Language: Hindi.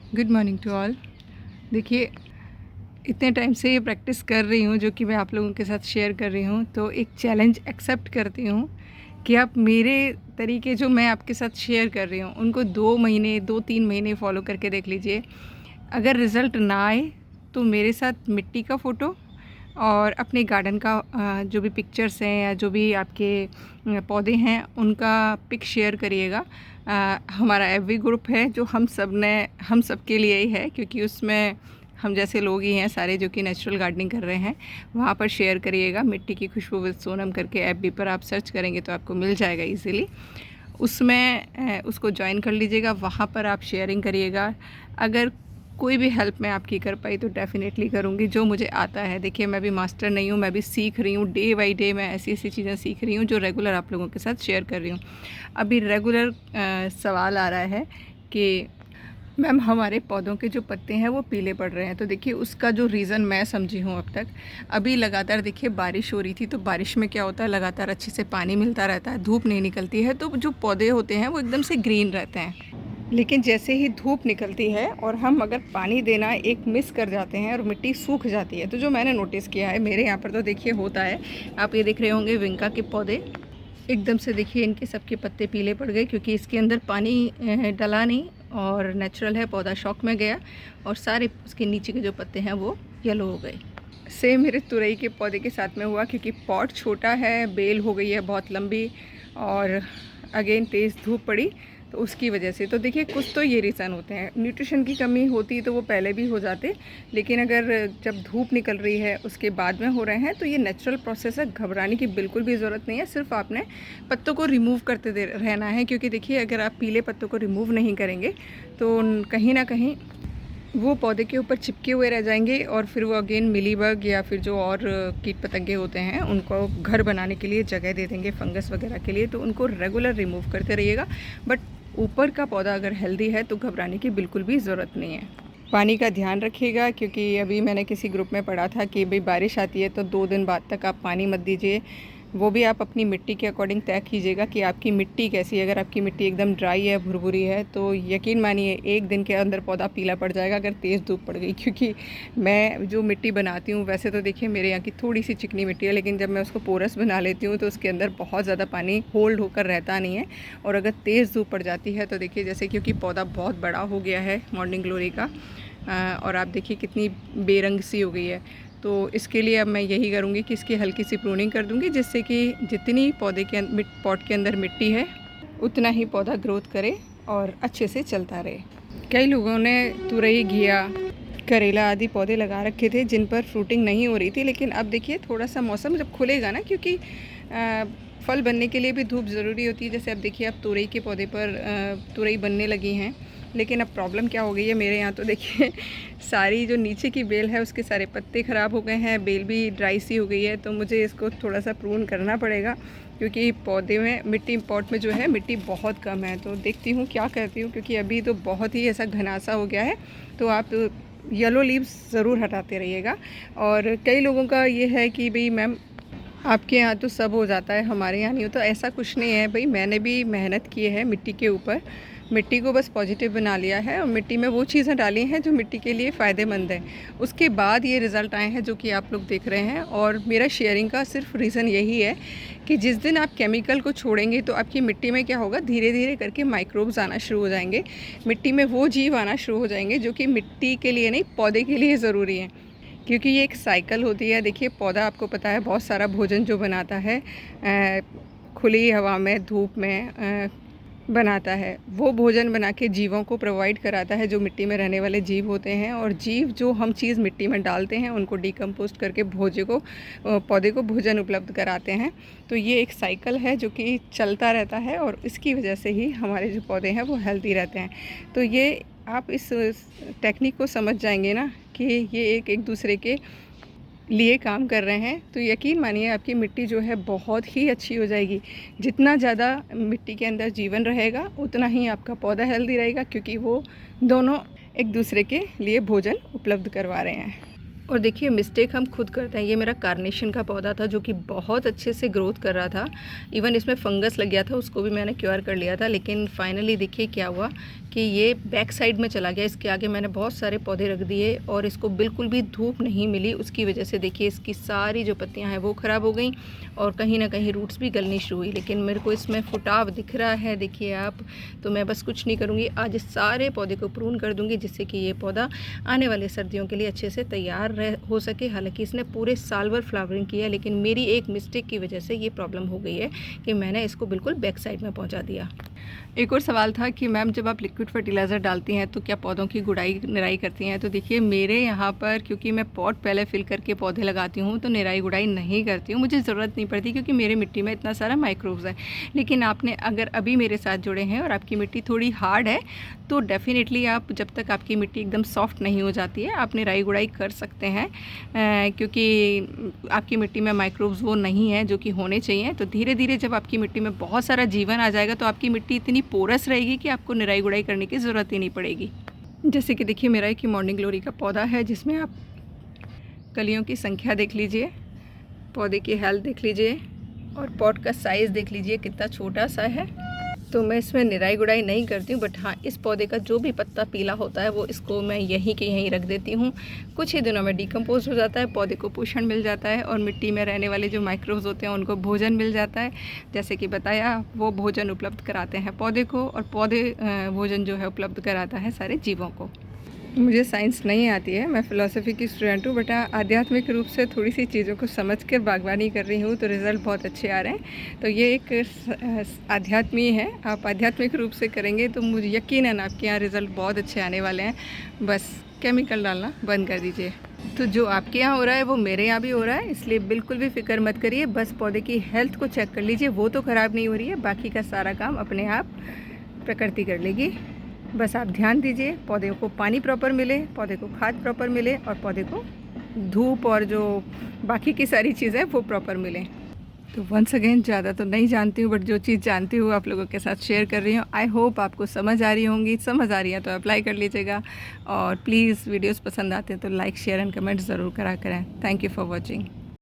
Good morning to all. देखिए, इतने टाइम से ये प्रैक्टिस कर रही हूँ जो कि मैं आप लोगों के साथ शेयर कर रही हूँ, तो एक चैलेंज एक्सेप्ट करती हूँ कि आप मेरे तरीके जो मैं आपके साथ शेयर कर रही हूँ उनको 2 महीने 2-3 महीने फॉलो करके देख लीजिए। अगर रिज़ल्ट ना आए तो मेरे साथ मिट्टी का फ़ोटो और अपने गार्डन का जो भी पिक्चर्स हैं या जो भी आपके पौधे हैं उनका पिक शेयर करिएगा। हमारा एफबी ग्रुप है जो हम सब के लिए ही है, क्योंकि उसमें हम जैसे लोग ही हैं सारे जो कि नेचुरल गार्डनिंग कर रहे हैं। वहाँ पर शेयर करिएगा, मिट्टी की खुशबू विद सोनम करके एफबी पर आप सर्च करेंगे तो आपको मिल जाएगा इजीली। उसमें उसको ज्वाइन कर लीजिएगा, वहाँ पर आप शेयरिंग करिएगा। अगर कोई भी हेल्प मैं आपकी कर पाई तो डेफ़िनेटली करूँगी जो मुझे आता है। देखिए, मैं भी मास्टर नहीं हूँ, मैं भी सीख रही हूँ, डे बाय डे मैं ऐसी ऐसी चीज़ें सीख रही हूँ जो रेगुलर आप लोगों के साथ शेयर कर रही हूँ। अभी रेगुलर सवाल आ रहा है कि मैम हमारे पौधों के जो पत्ते हैं वो पीले पड़ रहे हैं। तो देखिए, उसका जो रीज़न मैं समझी हूँ अब तक, अभी लगातार देखिए बारिश हो रही थी, तो बारिश में क्या होता है, लगातार अच्छे से पानी मिलता रहता है, धूप नहीं निकलती है, तो जो पौधे होते हैं वो एकदम से ग्रीन रहते हैं। लेकिन जैसे ही धूप निकलती है और हम अगर पानी देना एक मिस कर जाते हैं और मिट्टी सूख जाती है, तो जो मैंने नोटिस किया है मेरे यहाँ पर तो देखिए होता है। आप ये देख रहे होंगे विंका के पौधे, एकदम से देखिए इनके सबके पत्ते पीले पड़ गए, क्योंकि इसके अंदर पानी डला नहीं और नेचुरल है, पौधा शॉक में गया और सारे उसके नीचे के जो पत्ते हैं वो येलो हो गए। सेम मेरे तुरई के पौधे के साथ में हुआ, क्योंकि पॉट छोटा है, बेल हो गई है बहुत लंबी और अगेन तेज़ धूप पड़ी तो उसकी वजह से। तो देखिए, कुछ तो ये रीज़न होते हैं। न्यूट्रिशन की कमी होती तो वो पहले भी हो जाते, लेकिन अगर जब धूप निकल रही है उसके बाद में हो रहे हैं तो ये नेचुरल प्रोसेस है, घबराने की बिल्कुल भी ज़रूरत नहीं है। सिर्फ आपने पत्तों को रिमूव करते रहना है, क्योंकि देखिए अगर आप पीले पत्तों को रिमूव नहीं करेंगे तो कहीं ना कहीं वो पौधे के ऊपर चिपके हुए रह जाएंगे और फिर वो अगेन मिलीबग या फिर जो और कीट पतंगे होते हैं उनको घर बनाने के लिए जगह दे देंगे, फंगस वगैरह के लिए। तो उनको रेगुलर रिमूव करते रहिएगा। बट ऊपर का पौधा अगर हेल्दी है तो घबराने की बिल्कुल भी ज़रूरत नहीं है। पानी का ध्यान रखिएगा, क्योंकि अभी मैंने किसी ग्रुप में पढ़ा था कि भाई बारिश आती है तो 2 दिन बाद तक आप पानी मत दीजिए। वो भी आप अपनी मिट्टी के अकॉर्डिंग तय कीजिएगा कि आपकी मिट्टी कैसी है। अगर आपकी मिट्टी एकदम ड्राई है, भुरभुरी है, तो यकीन मानिए 1 दिन के अंदर पौधा पीला पड़ जाएगा अगर तेज़ धूप पड़ गई। क्योंकि मैं जो मिट्टी बनाती हूँ, वैसे तो देखिए मेरे यहाँ की थोड़ी सी चिकनी मिट्टी है, लेकिन जब मैं उसको पोरस बना लेती हूँ तो उसके अंदर बहुत ज़्यादा पानी होल्ड होकर रहता नहीं है। और अगर तेज़ धूप पड़ जाती है तो देखिए, जैसे क्योंकि पौधा बहुत बड़ा हो गया है मॉर्निंग ग्लोरी का, और आप देखिए कितनी बेरंग सी हो गई है, तो इसके लिए अब मैं यही करूँगी कि इसकी हल्की सी प्रूनिंग कर दूँगी, जिससे कि जितनी पौधे के पॉट के अंदर मिट्टी है उतना ही पौधा ग्रोथ करे और अच्छे से चलता रहे। कई लोगों ने तुरई, घिया, करेला आदि पौधे लगा रखे थे जिन पर फ्रूटिंग नहीं हो रही थी, लेकिन अब देखिए थोड़ा सा मौसम जब खुलेगा ना, क्योंकि फल बनने के लिए भी धूप ज़रूरी होती है। जैसे अब देखिए, अब तुरई के पौधे पर तुरई बनने लगी हैं, लेकिन अब प्रॉब्लम क्या हो गई है मेरे यहाँ, तो देखिए सारी जो नीचे की बेल है उसके सारे पत्ते ख़राब हो गए हैं, बेल भी ड्राई सी हो गई है। तो मुझे इसको थोड़ा सा प्रून करना पड़ेगा, क्योंकि पौधे में मिट्टी, पॉट में जो है मिट्टी बहुत कम है। तो देखती हूँ क्या करती हूँ, क्योंकि अभी तो बहुत ही ऐसा घनासा हो गया है। तो आप येलो लीव्स ज़रूर हटाते रहिएगा। और कई लोगों का ये है कि भाई मैम आपके यहाँ तो सब हो जाता है, हमारे यहाँ नहीं होता। ऐसा कुछ नहीं है भाई, मैंने भी मेहनत की है मिट्टी के ऊपर, मिट्टी को बस पॉजिटिव बना लिया है और मिट्टी में वो चीज़ें डाली हैं जो मिट्टी के लिए फ़ायदेमंद है। उसके बाद ये रिज़ल्ट आए हैं जो कि आप लोग देख रहे हैं। और मेरा शेयरिंग का सिर्फ रीज़न यही है कि जिस दिन आप केमिकल को छोड़ेंगे तो आपकी मिट्टी में क्या होगा, धीरे धीरे करके माइक्रोब्स आना शुरू हो जाएंगे, मिट्टी में वो जीव आना शुरू हो जाएंगे जो कि मिट्टी के लिए नहीं, पौधे के लिए ज़रूरी हैं। क्योंकि ये एक साइकिल होती है। देखिए, पौधा आपको पता है बहुत सारा भोजन जो बनाता है खुली हवा में, धूप में बनाता है। वो भोजन बना के जीवों को प्रोवाइड कराता है जो मिट्टी में रहने वाले जीव होते हैं। और जीव जो हम चीज़ मिट्टी में डालते हैं उनको डिकम्पोस्ट करके पौधे को भोजन उपलब्ध कराते हैं। तो ये एक साइकिल है जो कि चलता रहता है और इसकी वजह से ही हमारे जो पौधे हैं वो हेल्दी रहते हैं। तो ये आप इस टेक्निक को समझ जाएंगे ना कि ये एक दूसरे के लिए काम कर रहे हैं, तो यकीन मानिए आपकी मिट्टी जो है बहुत ही अच्छी हो जाएगी। जितना ज़्यादा मिट्टी के अंदर जीवन रहेगा उतना ही आपका पौधा हेल्दी रहेगा, क्योंकि वो दोनों एक दूसरे के लिए भोजन उपलब्ध करवा रहे हैं। और देखिए मिस्टेक हम खुद करते हैं। ये मेरा कार्नेशन का पौधा था जो कि बहुत अच्छे से ग्रोथ कर रहा था, इवन इसमें फंगस लग गया था, उसको भी मैंने क्योर कर लिया था। लेकिन फाइनली देखिए क्या हुआ कि ये बैक साइड में चला गया। इसके आगे मैंने बहुत सारे पौधे रख दिए और इसको बिल्कुल भी धूप नहीं मिली, उसकी वजह से देखिए इसकी सारी जो पत्तियां हैं वो ख़राब हो गई और कहीं ना कहीं रूट्स भी गलनी शुरू हुई। लेकिन मेरे को इसमें फुटाव दिख रहा है, देखिए आप। तो मैं बस कुछ नहीं करूँगी, आज इस सारे पौधे को प्रून कर दूँगी जिससे कि ये पौधा आने वाले सर्दियों के लिए अच्छे से तैयार हो सके। हालांकि इसने पूरे साल भर फ्लावरिंग किया है, लेकिन मेरी एक मिस्टेक की वजह से ये प्रॉब्लम हो गई है कि मैंने इसको बिल्कुल बैक साइड में पहुंचा दिया। एक और सवाल था कि मैम जब आप लिक्विड फर्टिलाइज़र डालती हैं तो क्या पौधों की गुड़ाई निराई करती हैं? तो देखिए मेरे यहाँ पर क्योंकि मैं पॉट पहले फिल करके पौधे लगाती हूँ तो निराई गुड़ाई नहीं करती हूँ, मुझे ज़रूरत नहीं पड़ती क्योंकि मेरे मिट्टी में इतना सारा माइक्रोब्स है। लेकिन आपने अगर अभी मेरे साथ जुड़े हैं और आपकी मिट्टी थोड़ी हार्ड है तो डेफ़िनेटली आप, जब तक आपकी मिट्टी एकदम सॉफ्ट नहीं हो जाती है, आप निराई गुड़ाई कर सकते हैं, क्योंकि आपकी मिट्टी में माइक्रोब्स वो नहीं है जो कि होने चाहिए। तो धीरे धीरे जब आपकी मिट्टी में बहुत सारा जीवन आ जाएगा तो आपकी मिट्टी इतनी पोरस रहेगी कि आपको निराई गुड़ाई करने की ज़रूरत ही नहीं पड़ेगी। जैसे कि देखिए मेरा एक मॉर्निंग ग्लोरी का पौधा है जिसमें आप कलियों की संख्या देख लीजिए, पौधे की हेल्थ देख लीजिए और पॉट का साइज़ देख लीजिए कितना छोटा सा है। तो मैं इसमें निराई गुड़ाई नहीं करती हूँ, बट हाँ इस पौधे का जो भी पत्ता पीला होता है वो इसको मैं यहीं के यहीं रख देती हूँ। कुछ ही दिनों में डिकम्पोज हो जाता है, पौधे को पोषण मिल जाता है और मिट्टी में रहने वाले जो माइक्रोब्स होते हैं उनको भोजन मिल जाता है। जैसे कि बताया, वो भोजन उपलब्ध कराते हैं पौधे को और पौधे भोजन जो है उपलब्ध कराता है सारे जीवों को। मुझे साइंस नहीं आती है, मैं फ़िलासफ़ी की स्टूडेंट हूँ, बट आध्यात्मिक रूप से थोड़ी सी चीज़ों को समझ कर बागवानी कर रही हूँ तो रिज़ल्ट बहुत अच्छे आ रहे हैं। तो ये एक आध्यात्मी है, आप आध्यात्मिक रूप से करेंगे तो मुझे यकीनन आपके यहाँ रिज़ल्ट बहुत अच्छे आने वाले हैं। बस केमिकल डालना बंद कर दीजिए। तो जो आपके यहाँ हो रहा है वो मेरे यहाँ भी हो रहा है, इसलिए बिल्कुल भी फिक्र मत करिए। बस पौधे की हेल्थ को चेक कर लीजिए, वो तो ख़राब नहीं हो रही है, बाकी का सारा काम अपने आप प्रकृति कर लेगी। बस आप ध्यान दीजिए, पौधे को पानी प्रॉपर मिले, पौधे को खाद प्रॉपर मिले और पौधे को धूप और जो बाकी की सारी चीज़ें वो प्रॉपर मिलें। तो वंस अगेन ज़्यादा तो नहीं जानती हूँ, बट जो चीज़ जानती हूँ आप लोगों के साथ शेयर कर रही हूँ। आई होप आपको समझ आ रही होंगी, समझ आ रही है तो अप्लाई कर लीजिएगा और प्लीज़ वीडियोज़ पसंद आते हैं तो लाइक शेयर एंड कमेंट ज़रूर करा करें। Thank you for watching.